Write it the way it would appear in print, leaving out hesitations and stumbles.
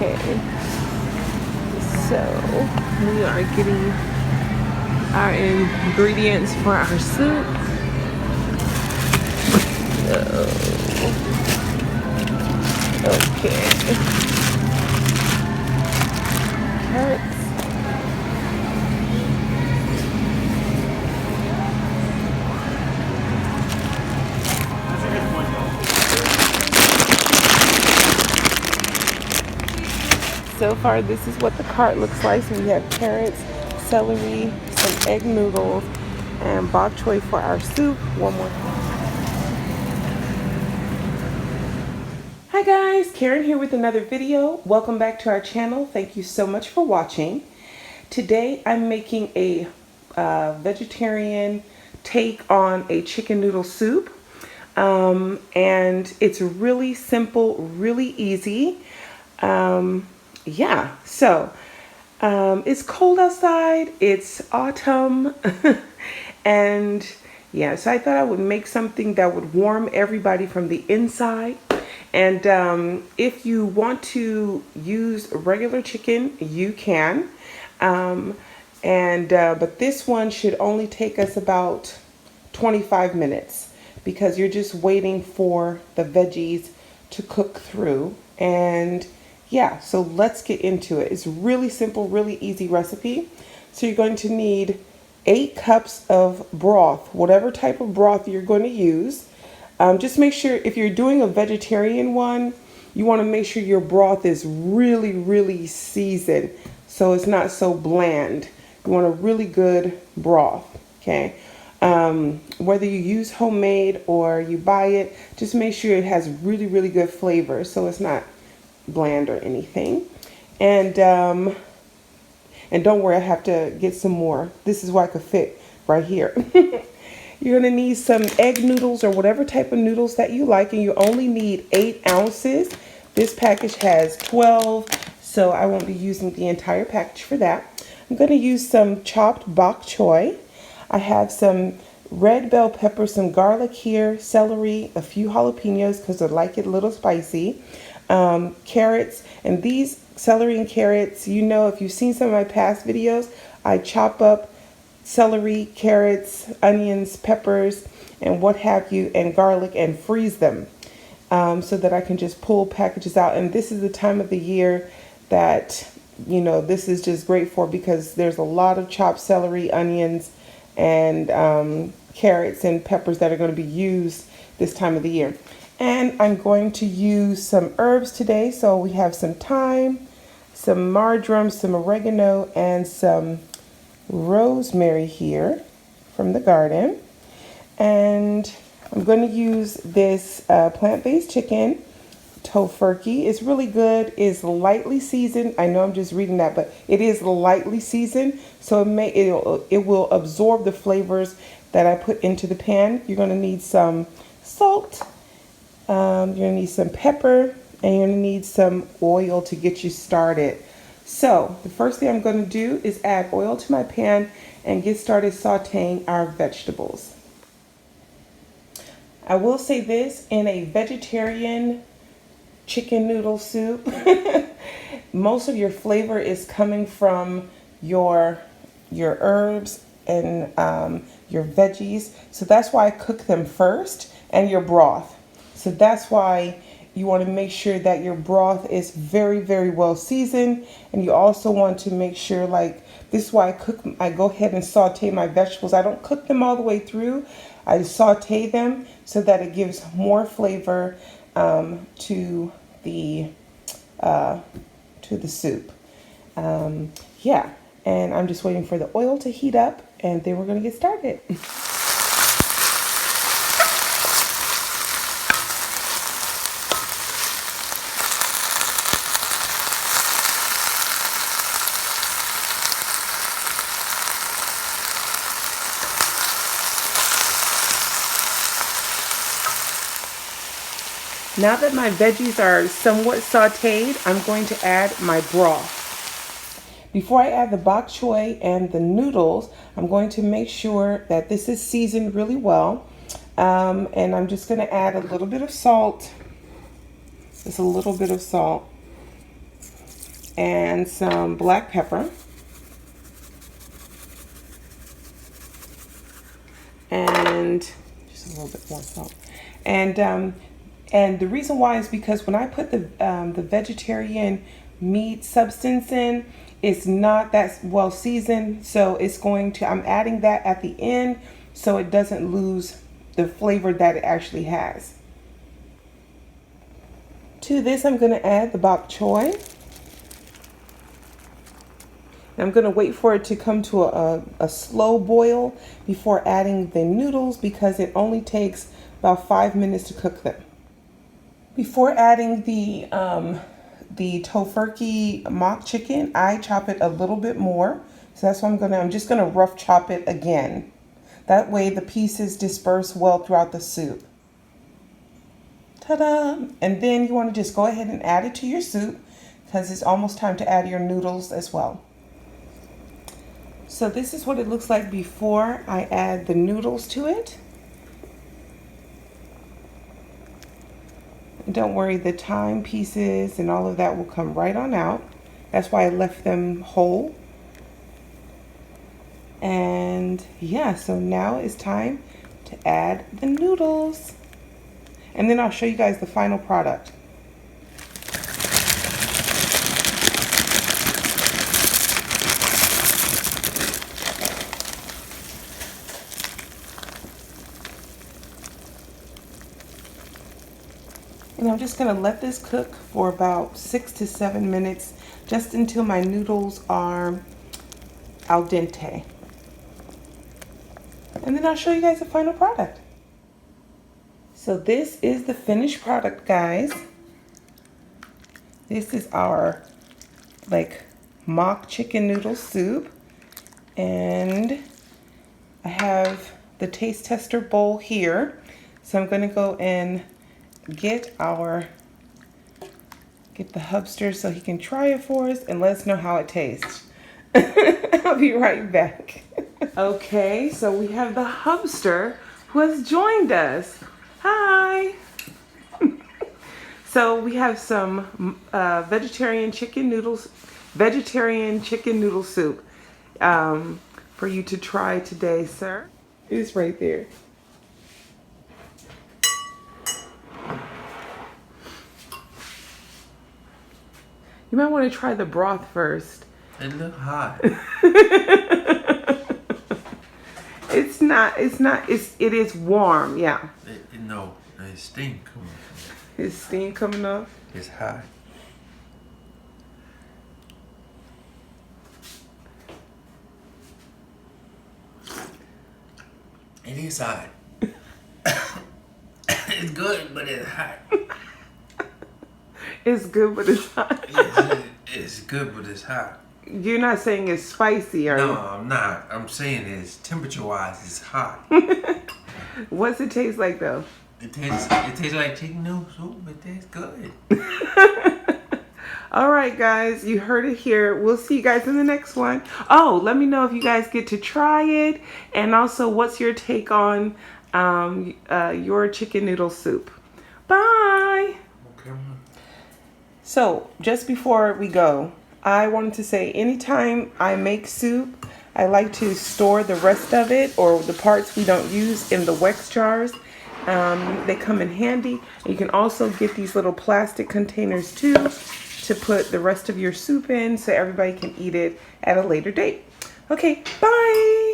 Okay, so we are getting our ingredients for our soup. Okay. Carrots. So far, this is what the cart looks like. So we have carrots, celery, some egg noodles, and bok choy for our soup. One more. Hi guys, Karen here with another video. Welcome back to our channel. Thank you so much for watching. Today I'm making a vegetarian take on a chicken noodle soup. And it's really simple, really easy. Yeah, so it's cold outside, it's autumn, and yeah, so I thought I would make something that would warm everybody from the inside. And if you want to use regular chicken, you can. But this one should only take us about 25 minutes because you're just waiting for the veggies to cook through. And yeah, so let's get into it. It's really simple, really easy recipe. So you're going to need 8 cups of broth, whatever type of broth you're going to use. Just make sure if you're doing a vegetarian one, you want to make sure your broth is really, really seasoned so it's not so bland. You want a really good broth, okay? Whether you use homemade or you buy it, just make sure it has really, really good flavor so it's not bland or anything. And don't worry, I have to get some more. This is what I could fit right here. You're going to need some egg noodles or whatever type of noodles that you like, and you only need 8 ounces. This package has 12, so I won't be using the entire package for that. I'm going to use some chopped bok choy. I have some red bell pepper, some garlic here, celery, a few jalapenos because I like it a little spicy, carrots, and these celery and carrots, you know, if you've seen some of my past videos, I chop up celery, carrots, onions, peppers, and what have you, and garlic, and freeze them so that I can just pull packages out. And this is the time of the year that, you know, this is just great for because there's a lot of chopped celery, onions, and carrots and peppers that are going to be used this time of the year. And I'm going to use some herbs today. So we have some thyme, some marjoram, some oregano, and some rosemary here from the garden. And I'm going to use this plant-based chicken, tofurkey. It's really good. It's lightly seasoned. I know I'm just reading that, but it is lightly seasoned, so it will absorb the flavors that I put into the pan. You're going to need some salt. You're going to need some pepper, and you're going to need some oil to get you started. So the first thing I'm going to do is add oil to my pan and get started sauteing our vegetables. I will say this, in a vegetarian chicken noodle soup, most of your flavor is coming from your herbs and your veggies. So that's why I cook them first, and your broth. So that's why you want to make sure that your broth is very, very well seasoned. And you also want to make sure, like, this is why I go ahead and saute my vegetables. I don't cook them all the way through. I saute them so that it gives more flavor to the soup. Yeah, and I'm just waiting for the oil to heat up, and then we're going to get started. Now that my veggies are somewhat sauteed, I'm going to add my broth. Before I add the bok choy and the noodles, I'm going to make sure that this is seasoned really well. And I'm just going to add a little bit of salt. Just a little bit of salt. and some black pepper. And just a little bit more salt. And the reason why is because when I put the vegetarian meat substance in, it's not that well seasoned, so it's going to, I'm adding that at the end so it doesn't lose the flavor that it actually has. To this, I'm going to add the bok choy. I'm going to wait for it to come to a slow boil before adding the noodles because it only takes about 5 minutes to cook them. Before adding the tofurkey mock chicken, I chop it a little bit more. So that's what I'm just gonna rough chop it again. That way the pieces disperse well throughout the soup. Ta-da! And then you want to just go ahead and add it to your soup because it's almost time to add your noodles as well. So this is what it looks like before I add the noodles to it. And don't worry, the thyme pieces and all of that will come right on out. That's why I left them whole. And yeah, so now it's time to add the noodles. And then I'll show you guys the final product. And I'm just gonna let this cook for about 6 to 7 minutes, just until my noodles are al dente. And then I'll show you guys the final product. So this is the finished product, guys. This is our mock chicken noodle soup. And I have the taste tester bowl here. So I'm gonna go and get the hubster so he can try it for us and let us know how it tastes. I'll be right back. Okay, so we have the hubster who has joined us. Hi. So we have some vegetarian chicken noodle soup for you to try today, sir. It's right there. You might want to try the broth first. It look hot. It is warm, yeah. No, it's steam coming off. It's steam coming off? It's hot. It is hot. It's good, but it's hot. It's good, but it's hot. It's good, but it's hot. You're not saying it's spicy, are you? No, I'm not. I'm saying it's temperature-wise, it's hot. What's it taste like, though? It tastes like chicken noodle soup. It tastes good. All right, guys, you heard it here. We'll see you guys in the next one. Oh, let me know if you guys get to try it, and also what's your take on your chicken noodle soup. Bye. Okay. So just before we go, I wanted to say anytime I make soup, I like to store the rest of it or the parts we don't use in the Wex jars. They come in handy. You can also get these little plastic containers too to put the rest of your soup in so everybody can eat it at a later date. Okay, bye.